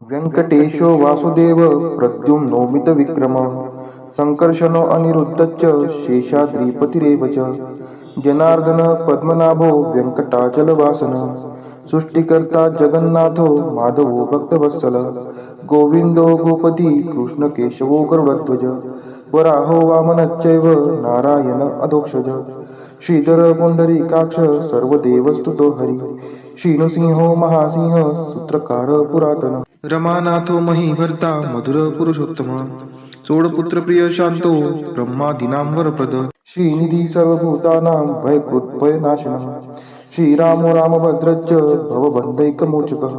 व्यंकटेशो वासुदेव प्रद्युम्नोमित विक्रम संकर्षणो अनिरुद्धश्च शेषाद्रिपतिरेव च जनार्दन पद्मनाभो व्यंकटाचलवासन सृष्टिकर्ता जगन्नाथो माधवो भक्तवत्सल गोविंदो गोपती कृष्णकेशवो गरुडध्वज वराहो वामनश्चैव नारायण अधोक्षज श्रीधर पुंडरीकाक्ष सर्वदेवस्तुतो हरि श्रीनृसिंहो महासिंह सूत्रकार पुरातन रमानाथो महीभर्ता मधुर पुरुषोत्तम चोडपुत्र प्रिय शांतो ब्रह्मादीनां वरप्रद श्रीनिधी सर्वभूतानां भयकृत्भयनाशनः श्रीरामो रामभद्रश्च भवबन्धैकमोचकः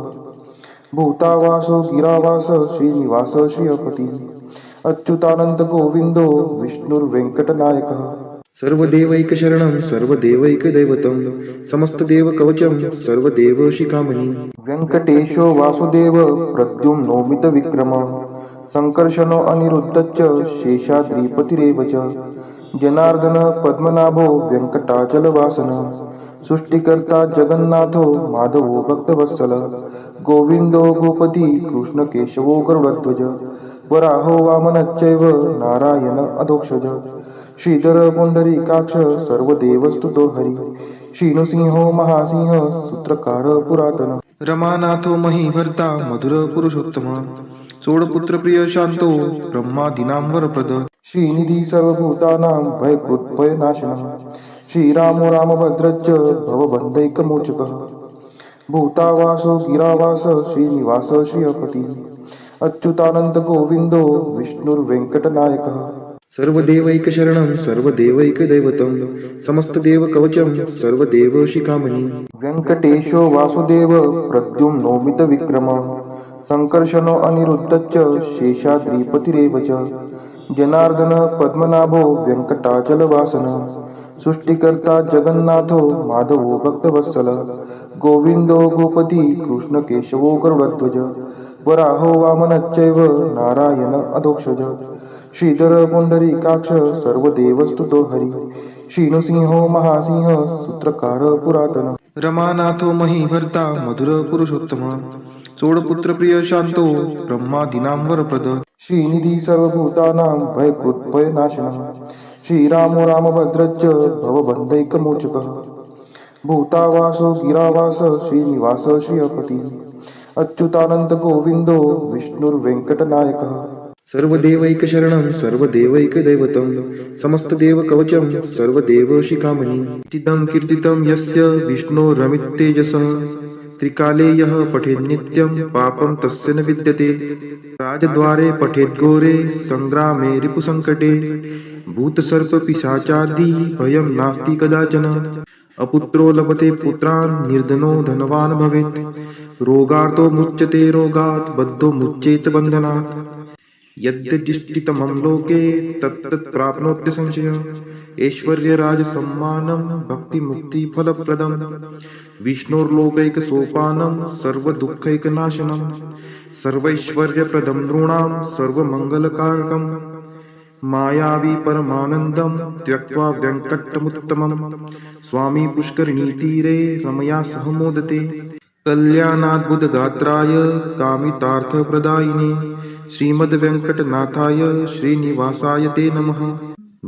भूतावासो गिरावास श्रीनिवास श्रियपति अच्युतानंद गोविंदो विष्णुर्वेंकटनायकः सर्वदेवैकशरणं सर्वदेवैकदैवतं समस्तदेवकवचं सर्वदेवशिखामणि व्यंकटेशो वासुदेव प्रद्युम्नोमित विक्रम संकर्षणो अनिरुद्धश्च शेषाद्रिपतिरेव च जनार्दन पद्मनाभो व्यंकटाचलवासन सृष्टिकर्ता जगन्नाथो माधवो भक्तवत्सल गोविंदो गोपती कृष्णकेशवो गरुडध्वज वराहो वामनश्चैव नारायण अधोक्षज श्रीधर पुंडरीकाक्ष सर्वदेवस्तुतो हरि श्रीनृसिंहो महासिंह सूत्रकार पुरातन रमानाथो महीभर्ता मधुर पुरुषोत्तम चोडपुत्र प्रिय शांतो ब्रह्मादीनां वरप्रद श्रीनिधी सर्वभूतानां भयकृत्भयनाशनः श्रीरामो रामभद्रश्च भवबन्धैकमोचकः भूतावासो गिरावास श्रीनिवास श्रियपति अच्युतानंद गोविंदो विष्णुर्वेंकटनायकः सर्वदेवैकशरणं सर्वदेवैकदैवतं समस्तदेवकवचं सर्वदेवशिखामणि व्यंकटेशो वासुदेव प्रद्युम्नोमित विक्रम संकर्षणो अनिरुद्धश्च शेषाद्रिपतिरेव च जनार्दन पद्मनाभो व्यंकटाचलवासन सृष्टिकर्ता जगन्नाथो माधवो भक्तवत्सल गोविंदो गोपती कृष्णकेशवो गरुडध्वज वराहो वामनश्चैव नारायण अधोक्षज श्रीधर पुंडरीकाक्ष सर्वदेवस्तुतो हरि श्रीनृसिंहो महासिंह सूत्रकार पुरातन रमानाथो महीभर्ता मधुर पुरुषोत्तम चोडपुत्र प्रिय शांतो ब्रह्मादीनां वरप्रद श्रीनिधी सर्वभूतानां भयकृत्भयनाशनः श्रीरामो रामभद्रश्च भवबन्धैकमोचकः भूतावासो गिरावास श्रीनिवास श्रियपति अच्युतानंद गोविंदो विष्णुर्वेंकटनायकः सर्वदेवैकशरणं सर्वदेवैकदैवतं समस्तदेवकवचं सर्वदेवशिखामणि इदं कीर्तितं यस्य विष्णोरमिततेजसः त्रिकाले यः पठेन्नित्यं पापं तस्य न विद्यते राजद्वारे पठेद्घोरे संग्रामे रिपुसङ्कटे भूतसर्पपिशाचादि भयं नास्ति कदाचन अपुत्रो लभते पुत्रान् निर्धनो धनवान् भवेत् रोगार्तो मुच्यते रोगात् बद्धो मुच्येत बन्धनात् यद्यदिष्टितमं लोके तत्तत् प्राप्नोत्य संशयः ऐश्वर्यराजसम्मानं भक्तिमुक्तिफलप्रदं विष्णोर्लोकैकसोपानं सर्वदुःखैकनाशनं सर्वैश्वर्यप्रदं नृणां सर्वमङ्गलकारकं मायावी परमानन्दं त्यक्त्वा व्यङ्कटमुत्तमं स्वामी पुष्करिणीतीरे रमया सह मोदते कल्याणाद्भुतगात्राय कामितार्थप्रदायिने श्रीमद्वेङ्कटनाथाय श्रीनिवासाय ते नमः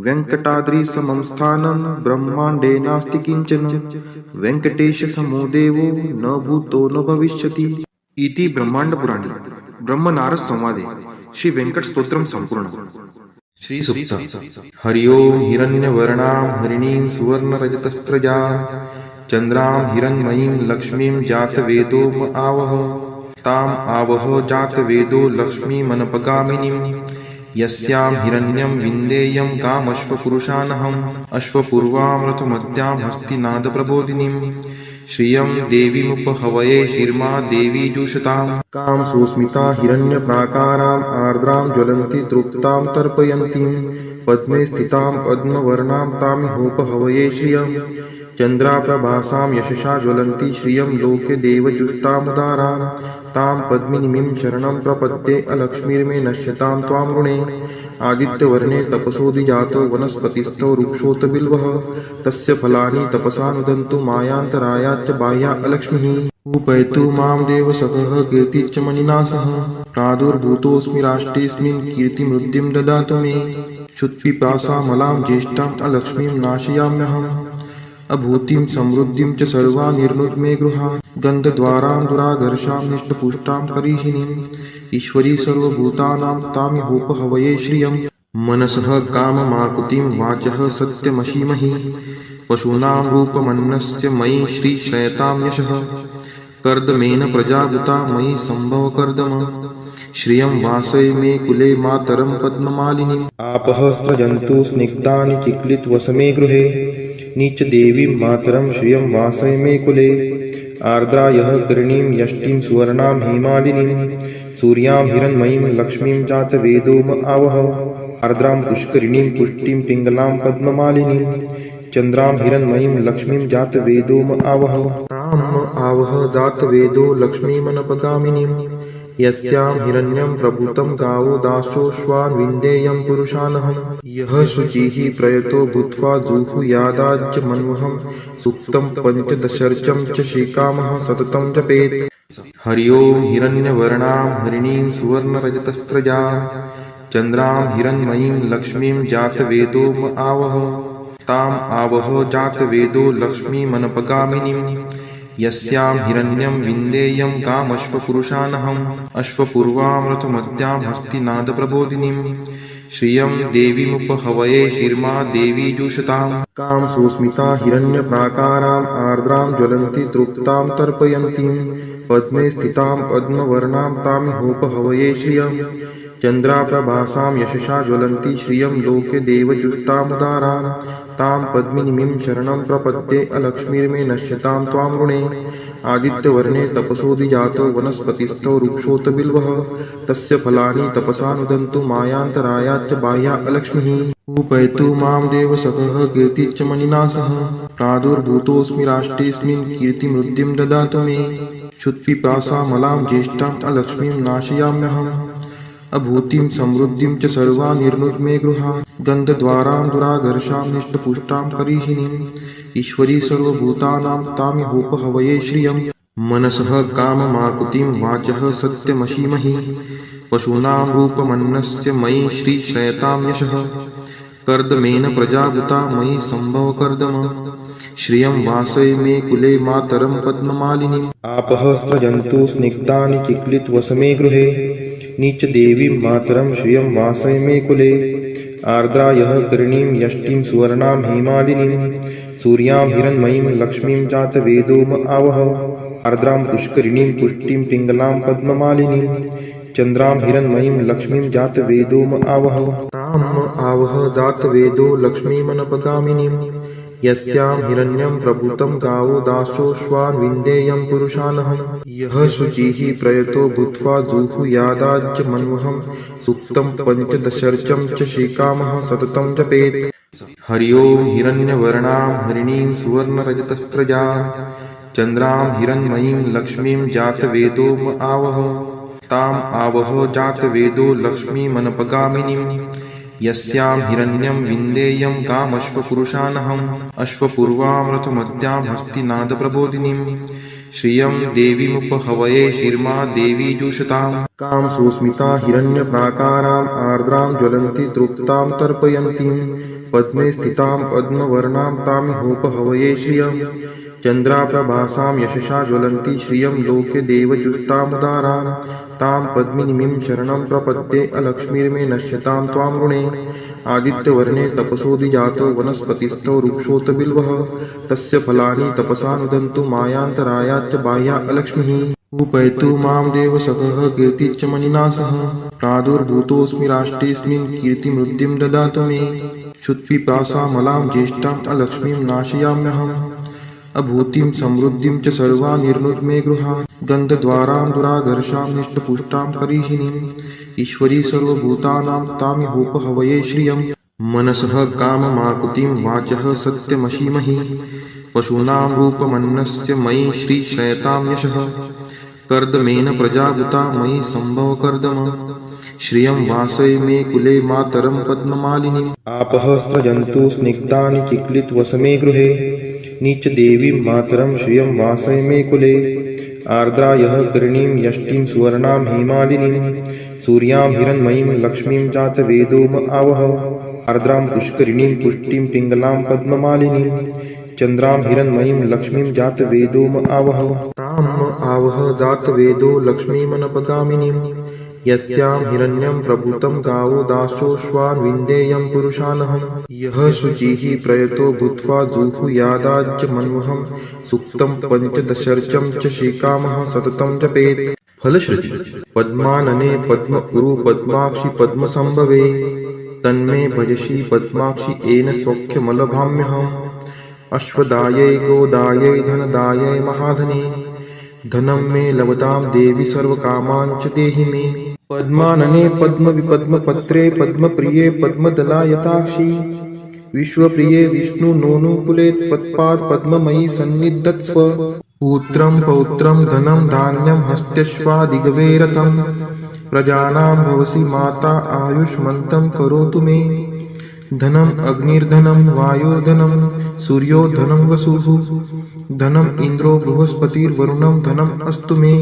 वेङ्कटाद्रिसमं स्थानं ब्रह्माण्डे नास्ति किञ्चन वेङ्कटेशसमो देवो न भूतो न भविष्यति इति ब्रह्माण्डपुराणे ब्रह्मनारद संवादे श्री वेङ्कटस्तोत्रं सम्पूर्णम् श्री सूक्त हरि ओं हिरण्यवर्णां हरिणीं सुवर्णरजतस्रजां चन्द्रां हिरण्मयीं लक्ष्मीं जातवेदो आवह ताम् आवह जातवेदो लक्ष्मीमनपगामिनीं यस्यां हिरण्यं विन्देयं कामश्वपुरुषानहम् अश्वपूर्वां रथमत्यां हस्तिनादप्रबोधिनीं श्रियं देवीमुपहवये शिर्मा देवी जुषतां कां सुस्मिता हिरण्यप्राकाराम् आर्द्रां ज्वलन्ति तृप्तां तर्पयन्तीं पद्मे स्थितां पद्मवर्णां तामिहोपहवये श्रियं चन्द्राप्रभासां यशसा ज्वलन्ति श्रियं लोके देवजुष्टामुदारान् तां पद्मिनीं शरणं प्रपद्ये अलक्ष्मीर्मे नश्यतां त्वां ऋणे आदित्यवर्णे तपसोऽधिजातो वनस्पतिस्थो वृक्षोऽत बिल्वः तस्य फलानि तपसा नुदन्तु मायान्तरायाच्च बाह्या अलक्ष्मीः उपैतु मां देवसखः कीर्तिश्च मणिना सह प्रादुर्भूतोऽस्मि राष्ट्रेऽस्मिन् कीर्तिमृद्धिं ददातु मे क्षुत्पिपासामलां ज्येष्ठाम् अलक्ष्मीं नाशयाम्यहम् अभूतिं समृद्धिं च सर्वा निर्नुद्मे गृहात् गन्धद्वारां दुराधर्षां निष्टपुष्टां करीषिणीम् ईश्वरी सर्वभूतानां तामिहोपहवये श्रियं मनसः काममाकुतिं वाचः सत्यमशीमहि पशूनां रूपमन्नस्य मयि श्रीश्रयतां यशः कर्दमेन प्रजावृता मयि सम्भवकर्दम श्रियं वासय मे कुले मातरं पद्ममालिनीम् आपः स्रजन्तु स्निग्धानि चिक्लितवसमे गृहे नीच देवीं मातरं श्रियं वासय मे कुले आर्द्रायः करणीं यष्टिं सुवर्णां हेमालिनीं सूर्यां हिरण्मयीं लक्ष्मीं जातवेदोम आवह आर्द्रां पुष्करिणीं पुष्टिं पिङ्गलां पद्ममालिनीं चन्द्रां हिरण्मयीं लक्ष्मीं जातवेदोम आवह ताम् आवह जातवेदो लक्ष्मीमनपगामिनीं यस्यां हिरण्यं प्रभूतं गावो दासोऽश्वान् विन्देयं पुरुषानहं यः शुचिः प्रयतो भूत्वा जुहुयादाज्य मन्वहं सुक्तं पञ्चदशर्चं च श्रीकामः सततं जपेत् हरि ओं हिरण्यवर्णां हरिणीं सुवर्णरजतस्त्रजां चन्द्रां हिरण्मयीं लक्ष्मीं जातवेदोम आवह ताम् आवह जातवेदो लक्ष्मीमनपगामिनीं यस्यां हिरण्यं विन्देयं कामश्वपुरुषानहम् अश्वपूर्वां रथमद्यां हस्तिनादप्रबोधिनीं श्रियं देवीमुपहवये शिर्मा देवी जुषतां कां सुस्मिता हिरण्यप्राकाराम् आर्द्रां ज्वलन्ति तृप्तां तर्पयन्तीं पद्मे स्थितां पद्मवर्णां तामिहोपहवये श्रियं चन्द्राप्रभासां यशसा ज्वलन्ति श्रियं लोके देवजुष्टामुदारान् तां पद्मिनीं शरणं प्रपद्ये अलक्ष्मीर्मे नश्यतां त्वां ऋणे आदित्यवर्णे तपसोऽधिजातो वनस्पतिस्थो वृक्षोऽत बिल्वः तस्य फलानि तपसा नुदन्तु मायान्तरायाच्च बाह्या अलक्ष्मीः उपैतु मां देवसखः कीर्तिश्च मणिना सह प्रादुर्भूतोऽस्मि राष्ट्रेऽस्मिन् कीर्तिमृद्धिं ददातु मे क्षुत्पिपासामलां ज्येष्ठाम् अलक्ष्मीं नाशयाम्यहम् अभूतिं समृद्धिं च सर्वा निर्नुद्मे गृहात् गन्धद्वारां दुराधर्षां निष्टपुष्टां करीषिणीम् ईश्वरी सर्वभूतानां तामिहोपहवये श्रियं मनसः काममाकुतिं वाचः सत्यमशीमहि पशूनां रूपमन्नस्य मयि श्रीश्रयतां यशः कर्दमेन प्रजावृता मयि सम्भवकर्दम श्रियं वासय मे कुले मातरं पद्ममालिनीम् आपः स्रजन्तु स्निग्धानि चिक्लितवसमे गृहे नीच देवीं मातरं श्रियं वासय मे कुले आर्द्रायः करणीं यष्टिं सुवर्णां हेमालिनीं सूर्यां हिरण्मयीं लक्ष्मीं जातवेदोम आवह आर्द्रां पुष्करिणीं पुष्टिं पिङ्गलां पद्ममालिनीं चन्द्रां हिरण्मयीं लक्ष्मीं जातवेदोम आवह ताम् आवह जातवेदो लक्ष्मीमनपगामिनीं यस्यां हिरण्यं प्रभूतं गावो दासोऽश्वान् विन्देयं पुरुषानहं यः शुचिः प्रयतो भूत्वा जुहुयादाज्य मन्वहं सुक्तं पञ्चदशर्चं च श्रीकामः सततं जपेत् हरि ओं हिरण्यवर्णां हरिणीं सुवर्णरजतस्त्रजां चन्द्रां हिरण्मयीं लक्ष्मीं जातवेदोम आवह ताम् आवह जातवेदो लक्ष्मीमनपगामिनीं यस्यां हिरण्यं विन्देयं कामश्वपुरुषानहम् अश्वपूर्वां रथमद्यां हस्तिनादप्रबोधिनीं श्रियं देवीमुपहवये शिर्मा देवी जुषतां कां सुस्मिता हिरण्यप्राकाराम् आर्द्रां ज्वलन्ति तृप्तां तर्पयन्तीं पद्मे स्थितां पद्मवर्णां तामिहोपहवये श्रियं चन्द्राप्रभासां यशसा ज्वलन्ति श्रियं लोके देवजुष्टामुदारान् तां पद्मिनीं शरणं प्रपद्ये अलक्ष्मीर्मे नश्यतां त्वां ऋणे आदित्यवर्णे तपसोऽधिजातो वनस्पतिस्थो वृक्षोऽत बिल्वः तस्य फलानि तपसा नुदन्तु मायान्तरायाच्च बाह्या अलक्ष्मीः उपैतु मां देवसखः कीर्तिश्च मणिना सह प्रादुर्भूतोऽस्मि राष्ट्रेऽस्मिन् कीर्तिमृद्धिं ददातु मे क्षुत्पिपासामलां ज्येष्ठाम् अलक्ष्मीं नाशयाम्यहम् अभूतिं समृद्धिं च सर्वा निर्नुद्मे गृहात् गन्धद्वारां दुराधर्षां निष्टपुष्टां करीषिणीम् ईश्वरी सर्वभूतानां तामिहोपहवये श्रियं मनसः काममाकुतिं वाचः सत्यमशीमहि पशूनां रूपमन्नस्य मयि श्रीक्षयतां यशः कर्दमेन प्रजावृता मयि सम्भव कर्दम श्रियं वासय मे कुले मातरं पद्ममालिनीम् आपः स्रजन्तु स्निग्धानि चिक्लितवसमे गृहे नीचदेवीं मातरं श्रियं वासय मे कुले आर्द्रायः करणीं यष्टिं सुवर्णां हेमालिनीं सूर्यां हिरण्मयीं लक्ष्मीं जातवेदोम आवह आर्द्रां पुष्करिणीं पुष्टिं पिङ्गलां पद्ममालिनीं चन्द्रां हिरण्मयीं लक्ष्मीं जातवेदोम आवह ताम् आवह जातवेदो लक्ष्मीमनपगामिनीं यस्यां हिरण्यं प्रभूतं गावो दासोऽश्वान् विन्देयं पुरुषानहं यः शुचिः प्रयतो भूत्वा जुहुयादाज्य मन्वहं सूक्तं पञ्चदशर्चं च श्रीकामः सततं जपेत् फलश्रुति पद्मानने पद्म उरु पद्माक्षि पद्मसंभवे तन्मे भजसि पद्माक्षि येन सौख्यमलभाम्यहम् अश्वदायै गोदायै धनदायै महाधने धनं मे लभतां देवी सर्वकामान् च देहि मे पद्मानने पद्मविपद्मपत्रे पद्मप्रिये पद्मदलायताक्षि विश्वप्रिये विष्णुनोनुकुले त्वत्पाद पद्ममयि सन्निधत्स्व पुत्रं पौत्रं धनं धान्यं हस्त्यश्वादिगवे रथं प्रजानां भवसि माता आयुष्मन्तं करोतु मे धनम् अग्निर्धनं वायुर्धनं सूर्यो धनं वसुः धनम् इन्द्रो बृहस्पतिर्वरुणं धनम् अस्तु मे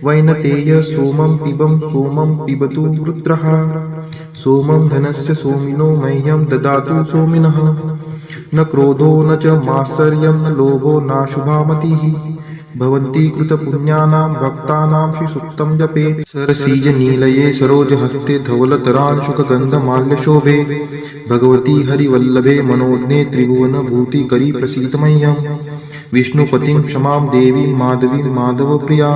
वैनतेय सोमं पिबतु रुद्रः सोमं धनस्य सोमिनो मह्यं ददातु सोमिनः न क्रोधो न च मात्सर्यं न लोभो नाशुभा मतिः भवन्ति कृतपुण्यानां भक्तानां श्रीसूक्तं जपेत् सरसीजनीलये सरोजहस्ते धवलतरांशुकगन्धमाल्यशोभे भगवती हरिवल्लभे मनोज्ञे त्रिभुवनभूतिकरी प्रसीद मह्यं विष्णुपतिं क्षमां देवीं माधवीं माधवप्रियां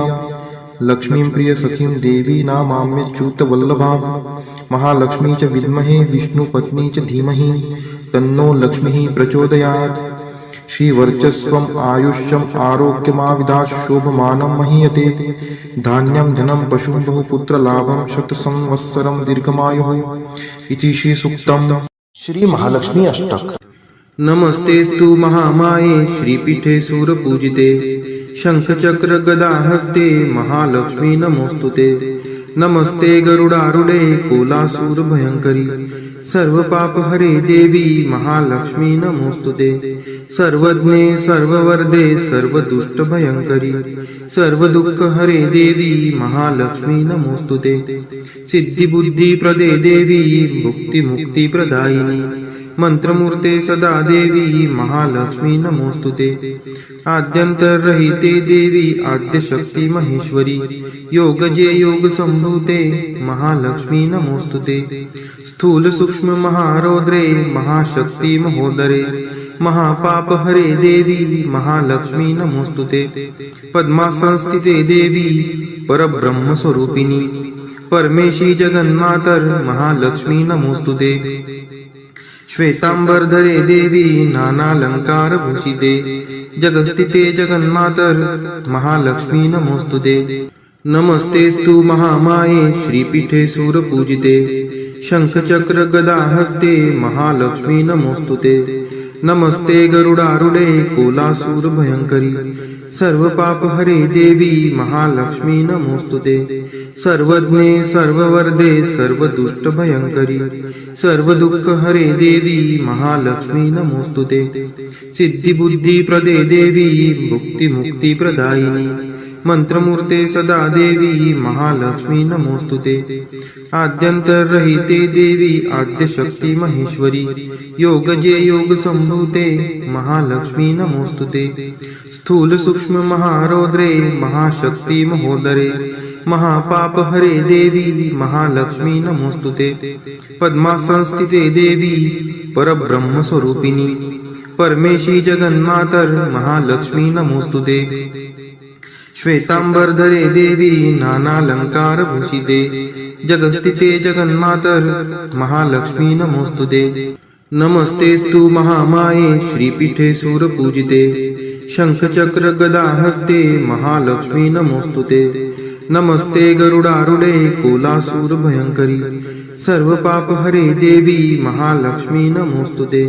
लक्ष्मीं प्रियसखीं देवी नामाम्यच्युतवल्लभां महालक्ष्मी च विद्महे विष्णुपत्नी च धीमहि तन्नो लक्ष्मीः प्रचोदयात् श्रीवर्चस्वम् आयुष्यम् आरोग्यमाविदात् शोभमानं महीयते धान्यं धनं पशुं बहुपुत्रलाभं शतसंवत्सरं दीर्घमायुः इति श्रीसूक्तम् श्री महालक्ष्मी अष्टक। नमस्तेस्तु महामाये श्रीपीठे सूरपूजिते शंखचक्र गदाहस्ते महालक्ष्मी नमोस्तुते नमस्ते गरुडारूढे कोलासूर भयंकरी सर्वपापहरे देवी महालक्ष्मी नमोस्तुते सर्वज्ञे सर्ववरदे सर्वदुष्टभयंकरी सर्वदुःखहरे देवी महालक्ष्मी नमोस्तुते सिद्धिबुद्धिप्रदे देवी भुक्तिमुक्तिप्रदायिनी मंत्रमूर्ते सदा देवी महालक्ष्मी नमोस्तुते आद्यंतरहिते देवी आद्यशक्ति महेश्वरी योगजे योग संभूते महालक्ष्मी नमोस्तुते स्थूल सूक्ष्म महारौद्रे महाशक्ति महोदरे महापापहरे देवी महालक्ष्मी नमोस्तुते पद्मासंस्थिते देवी परब्रह्म स्वरूपिणी परमेशी जगन्मातर महालक्ष्मी नमोस्तुते श्वेतांबरधरे देवी नानालंकारभूषिते जगस्थिते जगन्मातर महालक्ष्मी नमोस्तुते नमस्तेस्तु महामाये श्रीपीठे सूरपूजिते शंखचक्र गदाहस्ते महालक्ष्मी नमोस्तुते नमस्ते गरुडारूढे कोलासूर भयंकरी सर्वपापहरे देवी महालक्ष्मी नमोस्तुते सर्वज्ञे सर्ववरदे सर्वदुष्टभयंकरी सर्वदुःखहरे देवी महालक्ष्मी नमोस्तुते सिद्धिबुद्धिप्रदे देवी भुक्तिमुक्तिप्रदायिनी मंत्रमूर्ते सदा देवी महालक्ष्मी नमोस्तुते आद्यंतरहिते देवी आद्यशक्ति महेश्वरी योगजे योग संभूते महालक्ष्मी नमोस्तुते स्थूल सूक्ष्म महारौद्रे महाशक्ति महोदरे महापापहरे देवी महालक्ष्मी नमोस्तुते पद्मासंस्थिते देवी परब्रह्म स्वरूपिणी परमेशी जगन्मातर महालक्ष्मी नमोस्तुते श्वेतांबरधरे देवी नानालंकारभूषिते जगस्थिते जगन्मातर महालक्ष्मी नमोस्तुते नमस्तेस्तु महामाये श्रीपीठे सूरपूजिते शंखचक्र गदाहस्ते महालक्ष्मी नमोस्तुते नमस्ते गरुडारूढे कोलासूर भयंकरी सर्व पाप हरे देवी महालक्ष्मी नमोस्तुते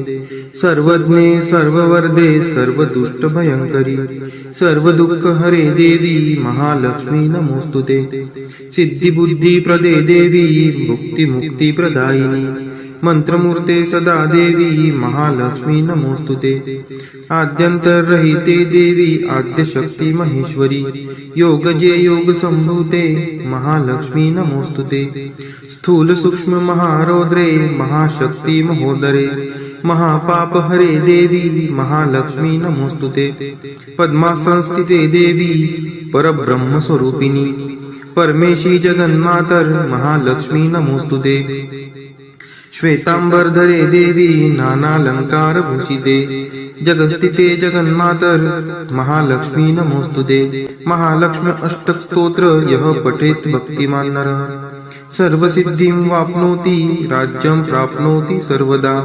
सर्वज्ञे सर्ववर्धे सर्व दुष्ट भयंकरी सर्व दुःख हरे देवी महालक्ष्मी नमोस्तुते सिद्धी बुद्धी प्रदे देवी मुक्ती मुक्ती प्रदायिनी मंत्रमूर्ते सदा देवी महालक्ष्मी नमोस्तुते आद्यंतरहिते देवी आद्यशक्ती महेश्वरी योगजे योग संभूते महालक्ष्मी नमोस्तुते स्थूल सूक्ष्म महारौद्रे महाशक्ती महोदरे महापाप हरे देवी महालक्ष्मी नमोस्तुते पद्मासनस्थिते देवी परब्रह्म स्वरूपिणी परमेशी जगन्मातर महालक्ष्मी नमोस्तुते श्वेतांबरधरे देवी नानालंकार भूषिते जगस्थिते जगन्मातर महालक्ष्मी नमोस्तुते महालक्ष्मी अष्टक स्तोत्र यः पठेत् भक्तिमान् नरः सर्वसिद्धिं वाप्नोति राज्यं प्राप्नोति सर्वदा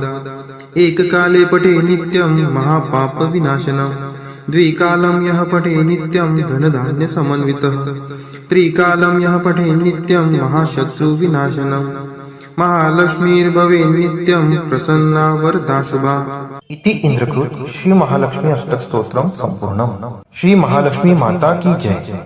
एककाले पठे नित्यं महापाप विनाशनम् द्विकालं यः पठे नित्यं धनधान्य समन्वितः त्रिकालं यः पठे नित्यं महाशत्रु विनाशनम् महालक्ष्मीर्भवे नित्यं प्रसन्ना वरदा शुभा। इति इंद्रकृत श्री महालक्ष्मी अष्टक स्तोत्रम संपूर्णम। श्री महालक्ष्मी माता की जय।